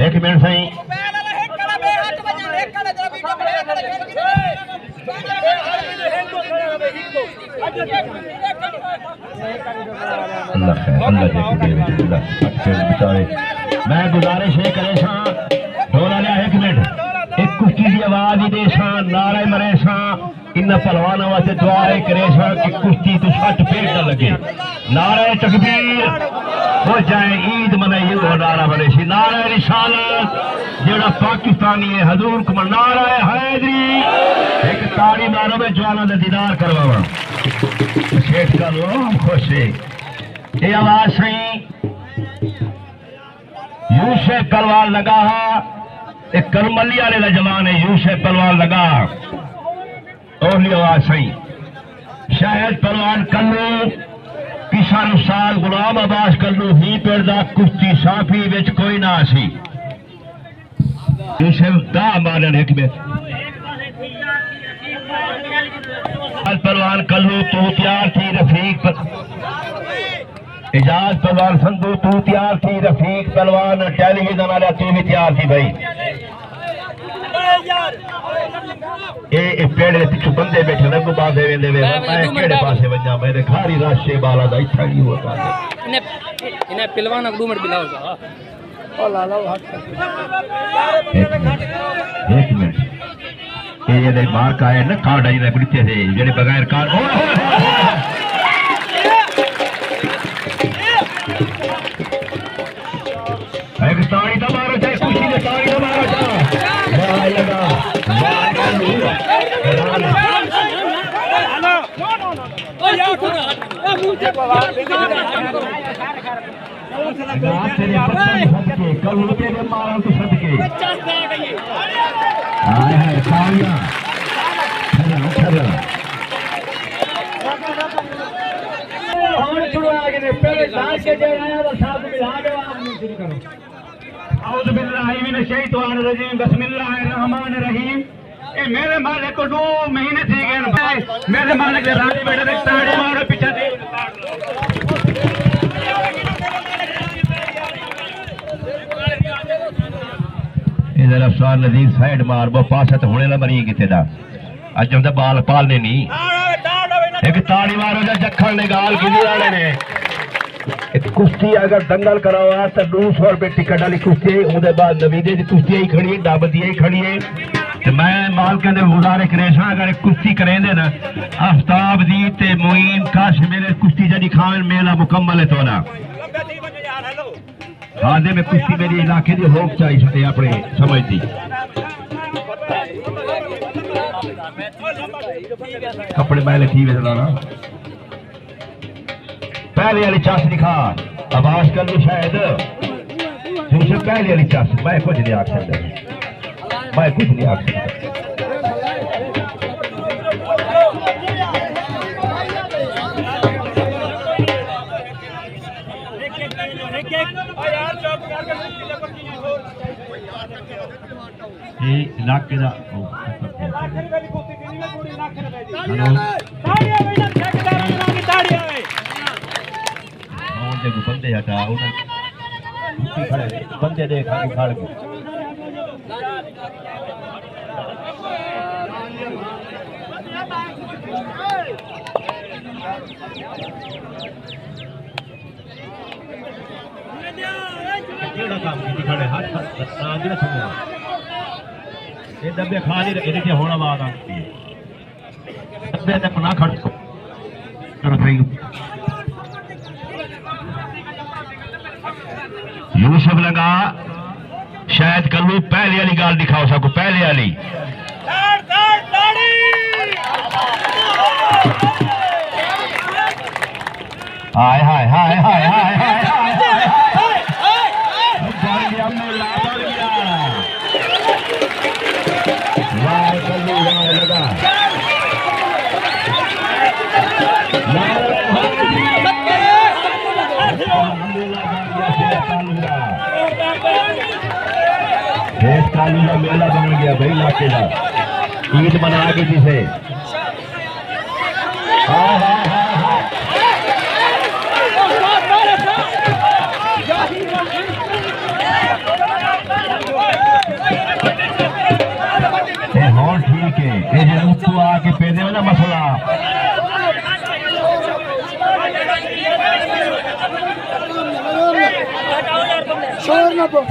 एक मिनट सही मैं गुजारिश ये करे ढोला लिया। एक मिनट एक कुश्ती की आवाज ही दे नारे मरे इन पहलवानों वास्ते दुआ करे कि कुश्ती तो छट पेट न लगे। नारे तकबीर हो जाए ईद मनाई वो नारा बने सी। नारे रिसालत जेड़ा पाकिस्तानी है हजूर कुमार नारा हैदरी। एक ताड़ी मारो में जवाना का दीदार करवावा शेठ का लो खुश है। ये आवाज सही यूसुफ पहलवान लगा एक करमली वाले का जवान है। यूसुफ पहलवान लगा ओहली आवाज सही। शायद पहलवान कल्लू पिछा साल गुलाम अब्बास कल्लू ही पेड़ कुश्ती साफी विच कोई ना सी। यूसुफ दा मारन एक में पहलवान कल्लू तू तैयार थी रफीक एजाज पहलवान संधू तू तैयार थी। रफीक पहलवान टेलीविजन वाला तू भी तैयार थी भाई। ये पेड़ के पिछू बंदे बैठे ने को बात देवे देवे मैं केड़े पासे वजा मेरे खारी राशे बाला दा इच्छा नहीं होता इन्हें पहलवान अगडू मर बिलाओ जा ओ ला लो हाथ एक मिनट ये दे मार का है ना कार्ड आई ने बिड़ते थे जेडे बगैर कार्ड एक ताड़ी दा मारो चाहे खुशी दे ताड़ी दा मारो जा वाह लगा वाह ओ यार खुदा मुझे पवार कल रुपये के मारा तो सदके आए हैं तालियां चला पहले डांस के जो आया वो साथ मिला के आप शुरू करो। औज़ु बिल्लाहि मिनश शैतानिर रजीम बिस्मिल्लाहिर रहमानिर रहीम। ए मेरे मालिक को 2 महीने थी गए मेरे मालिक के रानी बेटे ने ताड़ी मारो पीछे से इधर अफसार नजीर साइड मार वो पास तो होने ना बनी किथे दा अज हम बाल पालने नहीं। एक ताड़ी मारो जा जखण ने गाल की वाले ने एक कुश्ती अगर दंगल करावा तो 200 रुपए टिकट वाली कुश्ती उसके बाद नवीदे की कुश्ती ही खड़ी डाबदी ही खड़ी है। तो मैं मालक ने गुजारे करेशा अगर कुश्ती करेंगे ना आफ्ताब दी ते मोइन काश मेरे कुश्ती जड़ी खान मेला मुकम्मल है तोला आधे में कुश्ती मेरी इलाके की होप चाहिए अपने समझती कपड़े मैले ठीक है ना पहले वाली चास दिखा आवाज कर लो शायद तुमसे पहले वाली चास मैं कुछ नहीं आख सकता मैं कुछ नहीं आख सकता। ये इलाके का बंदे हटा बंदे देख खाड़ के डब्बे खा नहीं रहे होना बात आती है डब्बे तक ना खड़ यूसुफ लगा शायद कल्लू पहले वाली गाल दिखाओ सबको पहले वाली हाय हाय हाय हाय हाय हाय कालू का मेला बन गया भाई इलाके का ईद मना के जिसे तू आके पेदे में ना मसला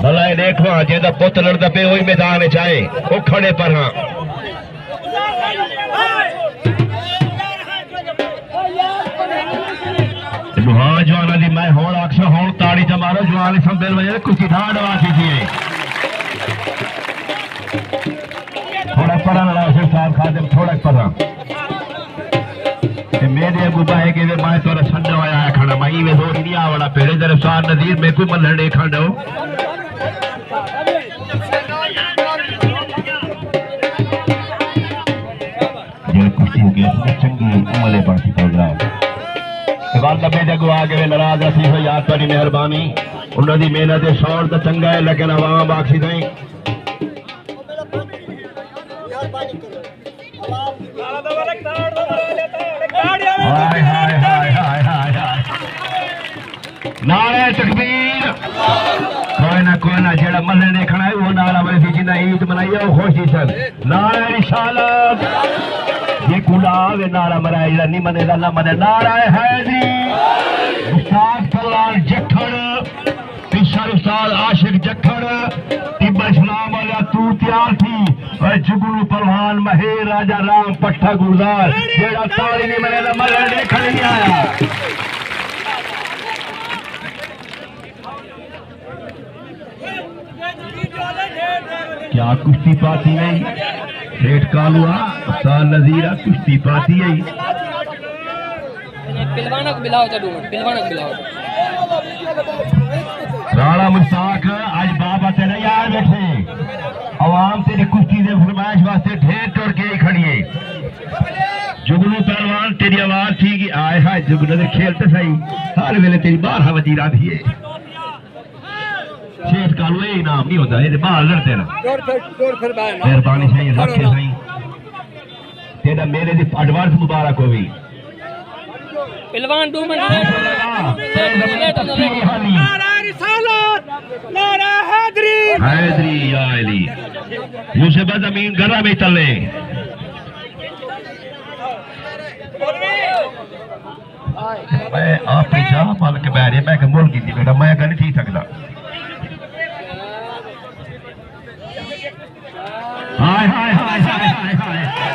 भला देखो जेदा पुत लड़दा पे वही मैदान चाहे वो खड़े पर हाँ हाँ जवाना दी मैं होड़ अक्सर होड़ ताड़ी च मारो जवान संबेल वजह कुछ ठाड़ वासी थी थोड़ा पढ़ा लड़ा उसे साथ खाते थोड़ा पढ़ा मेरे गुबा है कि मैं तोरा संडा आया खड़ा मैं वे दो इंडिया वाला पहले तरफ सार नजीर में कोई मल्हड़ देखा दो ये कुश्ती हो गया चंगी उमले पार्टी प्रोग्राम गल दबे जगो आगे नाराज रसी हो यार थोड़ी मेहरबानी उन्होंने मेहनत शौर तो चंगा है लेकिन आवाम बाकी नहीं हाय हाय हाय हाय हाय हाय नारे तकबीर कोई ना जेड़ा मल्ले देखना है वो नारा बड़े सी जिन्हें ईद मनाई है वो खुशी सन नारे रिसालत ये कुला वे नारा मराया जेड़ा नहीं मनेगा ना मने नारा हैदरी उस्ताद कलाल जखड़ पिछड़ उस्ताद आशिक जखड़ तिब्बा इस्लाम वाला तू तैयार थी और जुगनू पहलवान महेर राजा राम पट्टा गुलजार जेड़ा ताली नहीं मनेगा मल्ले देखने नहीं आया क्या कुश्ती पाती नहीं सेठ कालुआ साल नजीरा कुश्ती पाती है पिलवाना को मिलाओ चलो पिलवाना को मिलाओ राणा मुश्ताक आज बाबा तेरे यार बैठे आवाम तेरी कुश्ती दे फरमाइश वास्ते ढेर टोड़ के खड़ी है जुगनू पहलवान तेरी आवाज थी कि आए हाय जुगनू ने खेलते सही हर वेले तेरी 12 वजीर आती है शेठ कालू ये इनाम नहीं होता ये बाहर लड़ते ना मेहरबानी सही रखे सही तेरा मेरे दी एडवांस मुबारक होवी पहलवान 2 मिनट नारा रिसालत नारा हैदरी हैदरी या अली यूसुफ जमीन गरा में चले मैं अपनी चाह पाल के बैठे मैं बोल की थी बेटा मैं नहीं थी सकता हाय हाय हाय हाय हाय हाय